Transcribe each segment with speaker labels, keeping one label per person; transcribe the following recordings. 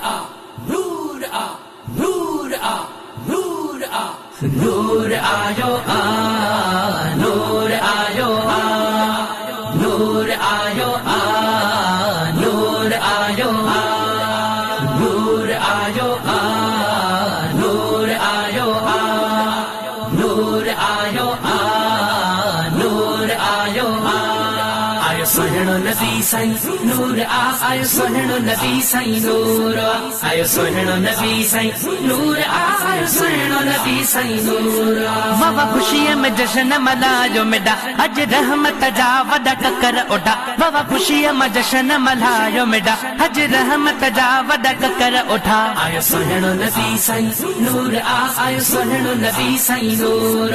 Speaker 1: नूर आ नूर आ नूर आ नूर आयो आ नूर आयो आ नूर आयो आ नूर आयो आ नूर आयो आ नूर आयो आ नूर आयो आ नूर आयो आ आयो सोहणो नबी साईं नूर आ आयो सोहणो नबी साईं नूर आयो सोहणो नबी साईं नूर आ आयो सोहणो नबी साईं नूर
Speaker 2: बाबा खुशीअ में जश्न मल्हायो मेडा अज रहमत जा वॾा ककर ओढा बाबा खुशीअ में जश्न मल्हायो मेडा अज रहमत जा वॾा ककर ओढा
Speaker 1: आयो सोहणो नबी साईं नूर आ आयो सोहणो नबी साईं नूर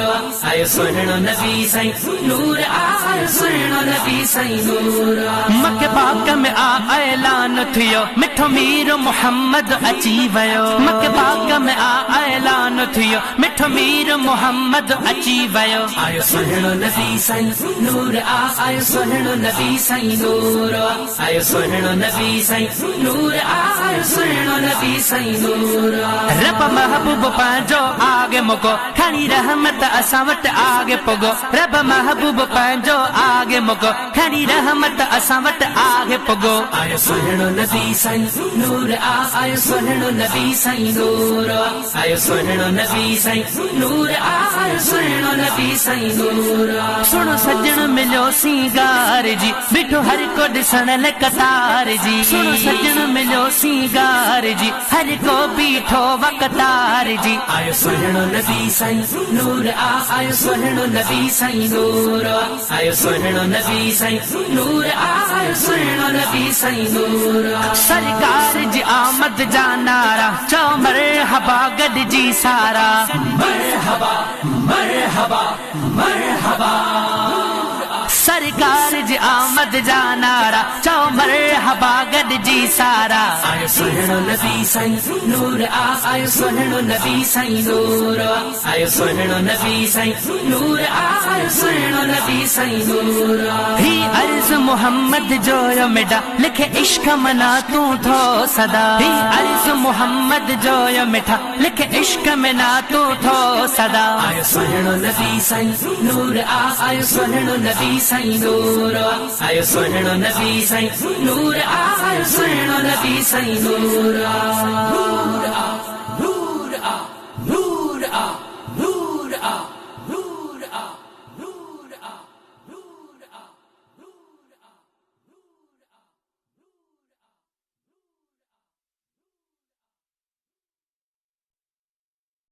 Speaker 1: आयो सोहणो नबी साईं नूर आ आयो सोहणो नबी साईं नूर
Speaker 2: मके पाक में आ ऐलान थियो मिठो मीर मोहम्मद अची वयो मके पाक में आ ऐलान थियो मिठो मीर मोहम्मद अची वयो
Speaker 1: आयो सोहणो नबी साईं नूर आ आयो सोहणो नबी साईं नूर आयो सोहणो नबी साईं नूर आ आयो सोहणो नबी साईं नूर
Speaker 2: रब महबूब पंहिंजो आगे मुको खणी रहमत असां वटि आगे पुगो रब महबूब पंहिंजो आगे मुको खणी रहमत असां वटि आगे पुगो
Speaker 1: आयो सोहणो नबी साईं नूर आ आयो सोहणो नबी साईं नूर आयो सोहणो नबी साईं नूर आ आयो सोहणो नबी साईं नूर
Speaker 2: सुनो सजण मिलियो सिंगार जी बीठो हर को ॾिसण लाइ कतार जी सुनो सजण मिलियो सिंगार जी हर को बीठो व कतार जी
Speaker 1: आयो सोहणो नबी साईं नूर आ आयो सोहणो नबी साईं नूर आयो सोहणो नबी साईं नूर आ आयो सोहणो नबी साईं नूर
Speaker 2: सरकार जी आमद जा नारा चओ मरहबा गॾिजी सारा
Speaker 1: मरहबा मरहबा मरहबा
Speaker 2: सरकार जी आमद जा नारा चओ मरहबा गॾिजी सारा
Speaker 1: आयो सोहणो नबी साईं नूर आ आयो सोहणो नबी साईं नूर आयो सोहणो नबी साईं नूर आ आयो सोहणो नबी साईं नूर
Speaker 2: ही अर्ज़ मोहम्मद जो यो मेडा लिखे इश्क मना तू थो सदा ही अर्ज़ मोहम्मद जो यो मिठा लिखे इश्क मना तू थो सदा
Speaker 1: आयो सोहणो नबी साईं नूर आ आयो सोहणो नबी साईं नूर आयो सोहणो नबी साईं नूर आ आयो सोहणो नबी साईं नूर